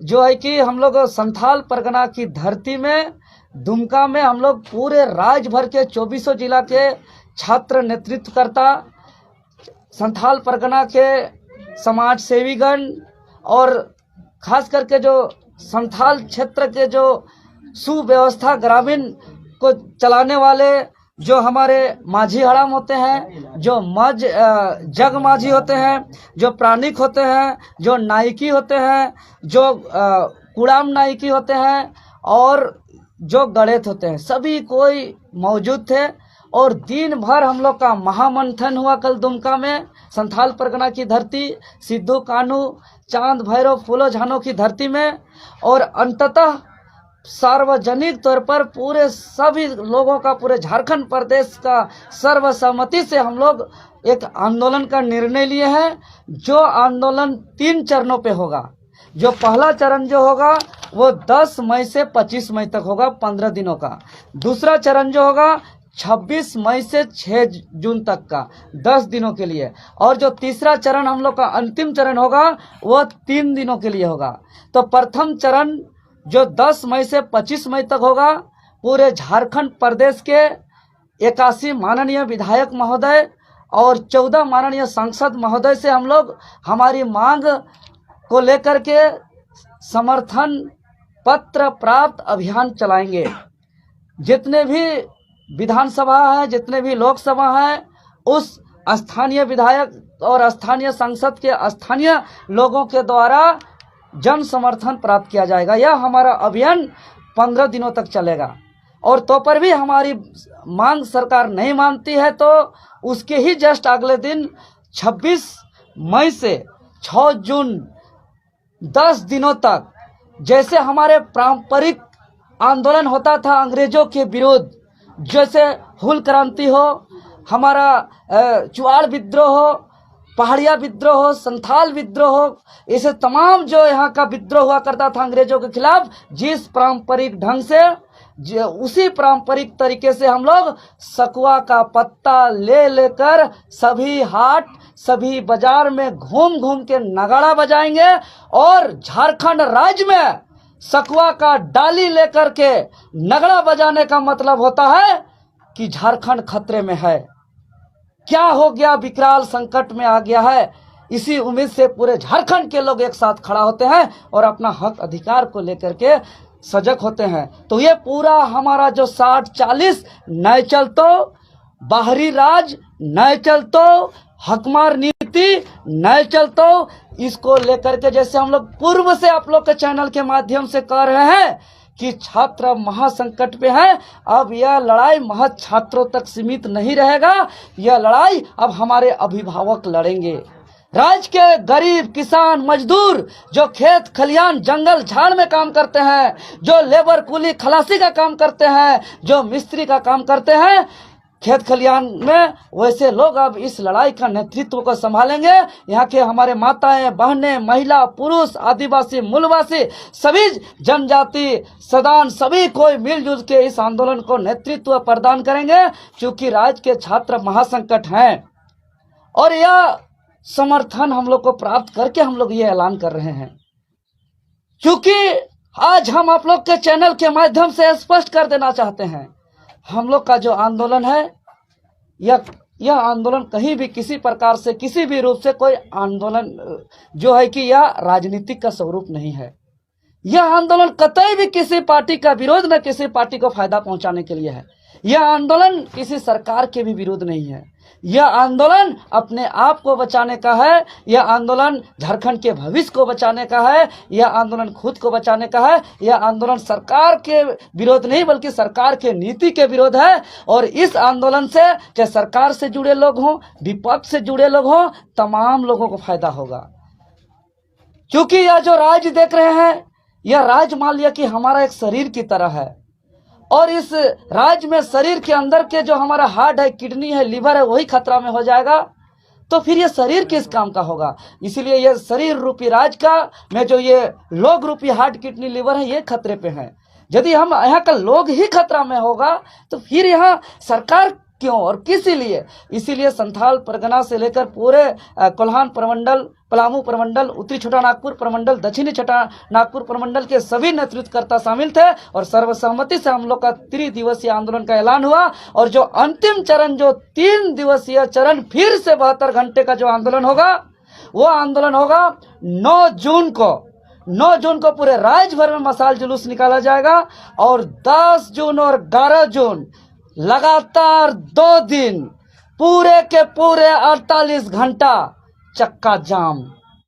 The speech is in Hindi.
जो है कि हम लोग संथाल परगना की धरती में दुमका में हम लोग पूरे राज्य भर के 24 जिला के छात्र नेतृत्व करता, संथाल परगना के समाज सेवीगण और खास करके जो संथाल क्षेत्र के जो सुव्यवस्था ग्रामीण को चलाने वाले जो हमारे माझी हड़ाम होते हैं, जो जग माझी होते हैं, जो प्राणिक होते हैं, जो नायकी होते हैं, जो कुड़ाम नायकी होते हैं और जो गणेत होते हैं, सभी कोई मौजूद थे। और दिन भर हम लोग का महामंथन हुआ कल दुमका में, संथाल परगना की धरती, सिद्धू कान्हू, चांद भैरव फूलो झानो की धरती में। और अंततः सार्वजनिक तौर पर पूरे सभी लोगों का, पूरे झारखंड प्रदेश का सर्वसम्मति से हम लोग एक आंदोलन का निर्णय लिए हैं। जो आंदोलन 3 चरणों पे होगा। जो पहला चरण जो होगा वो 10 मई से 25 मई तक होगा, 15 दिनों का। दूसरा चरण जो होगा 26 मई से 6 जून तक का, 10 दिनों के लिए। और जो तीसरा चरण हम लोग का अंतिम चरण होगा वो 3 दिनों के लिए होगा। तो प्रथम चरण जो 10 मई से 25 मई तक होगा, पूरे झारखंड प्रदेश के 81 माननीय विधायक महोदय और 14 माननीय सांसद महोदय से हम लोग हमारी मांग को लेकर के समर्थन पत्र प्राप्त अभियान चलाएंगे। जितने भी विधानसभा है, जितने भी लोकसभा है, उस स्थानीय विधायक और स्थानीय सांसद के स्थानीय लोगों के द्वारा जन समर्थन प्राप्त किया जाएगा। यह हमारा अभियान 15 दिनों तक चलेगा। और तो पर भी हमारी मांग सरकार नहीं मानती है तो उसके ही जस्ट अगले दिन 26 मई से 6 जून 10 दिनों तक, जैसे हमारे पारंपरिक आंदोलन होता था अंग्रेजों के विरुद्ध, जैसे हुल क्रांति हो, हमारा चुआड़ विद्रोह हो, पहाड़िया विद्रोह हो, संथाल विद्रोह हो, ऐसे तमाम जो यहाँ का विद्रोह हुआ करता था अंग्रेजों के खिलाफ, जिस पारंपरिक ढंग से, उसी पारंपरिक तरीके से हम लोग सकुआ का पत्ता ले लेकर सभी हाट, सभी बाजार में घूम घूम के नगाड़ा बजाएंगे। और झारखंड राज्य में सकुआ का डाली लेकर के नगड़ा बजाने का मतलब होता है कि झारखंड खतरे में है, क्या हो गया, विकराल संकट में आ गया है। इसी उम्मीद से पूरे झारखंड के लोग एक साथ खड़ा होते हैं और अपना हक अधिकार को लेकर के सजग होते हैं। तो ये पूरा हमारा जो 60-40 नए चलतो, बाहरी राज नए चलतो, हकमार नीति नए चलतो, इसको लेकर के जैसे हम लोग पूर्व से आप लोग के चैनल के माध्यम से कह रहे हैं कि छात्र महासंकट पे है, अब यह लड़ाई महज छात्रों तक सीमित नहीं रहेगा। यह लड़ाई अब हमारे अभिभावक लड़ेंगे। राज्य के गरीब किसान मजदूर जो खेत खलियान जंगल झाड़ में काम करते हैं, जो लेबर कुली खलासी का काम करते हैं, जो मिस्त्री का काम करते हैं खेत खलियान में, वैसे लोग अब इस लड़ाई का नेतृत्व को संभालेंगे। यहाँ के हमारे माताएं, बहनें, महिला, पुरुष, आदिवासी, मूलवासी, सभी जनजाति, सदान, सभी कोई मिलजुल के इस आंदोलन को नेतृत्व प्रदान करेंगे। क्योंकि राज्य के छात्र महासंकट हैं और यह समर्थन हम लोग को प्राप्त करके हम लोग ये ऐलान कर रहे हैं। क्योंकि आज हम आप लोग के चैनल के माध्यम से स्पष्ट कर देना चाहते हैं, हम लोग का जो आंदोलन है, यह आंदोलन कहीं भी किसी प्रकार से, किसी भी रूप से कोई आंदोलन जो है कि यह राजनीतिक का स्वरूप नहीं है। यह आंदोलन कतई भी किसी पार्टी का विरोध, न किसी पार्टी को फायदा पहुंचाने के लिए है। यह आंदोलन किसी सरकार के भी विरोध नहीं है। यह आंदोलन अपने आप को बचाने का है। यह आंदोलन झारखंड के भविष्य को बचाने का है। यह आंदोलन खुद को बचाने का है। यह आंदोलन सरकार के विरोध नहीं, बल्कि सरकार के नीति के विरोध है। और इस आंदोलन से चाहे सरकार से जुड़े लोग हों, विपक्ष से जुड़े लोग हों, तमाम लोगों को फायदा होगा। क्योंकि यह जो राज्य देख रहे हैं, यह राज्य मान लिया कि हमारा एक शरीर की तरह है। और इस राज्य में शरीर के अंदर के जो हमारा हार्ट है, किडनी है, लीवर है, वही खतरा में हो जाएगा, तो फिर ये शरीर किस काम का होगा। इसीलिए ये शरीर रूपी राज्य का में जो ये लोग रूपी हार्ट, किडनी, लीवर है, ये खतरे पे है। यदि हम यहाँ का लोग ही खतरा में होगा तो फिर यहाँ सरकार क्यों और किस लिए। इसीलिए संथाल परगना से लेकर पूरे कोल्हान प्रमंडल पलामू प्रमंडल, उत्तरी छोटा नागपुर प्रमंडल, दक्षिणी छोटा नागपुर प्रमंडल के सभी नेतृत्वकर्ता शामिल थे और सर्वसम्मति से हम लोग का 3 दिवसीय आंदोलन का ऐलान हुआ। और जो अंतिम चरण, जो 3 दिवसीय चरण, फिर से 72 घंटे का जो आंदोलन होगा, वो आंदोलन होगा 9 जून को। 9 जून को पूरे राज्य भर में मशाल जुलूस निकाला जाएगा और 10 जून और 11 जून लगातार 2 दिन पूरे के पूरे 48 घंटा चक्का जाम।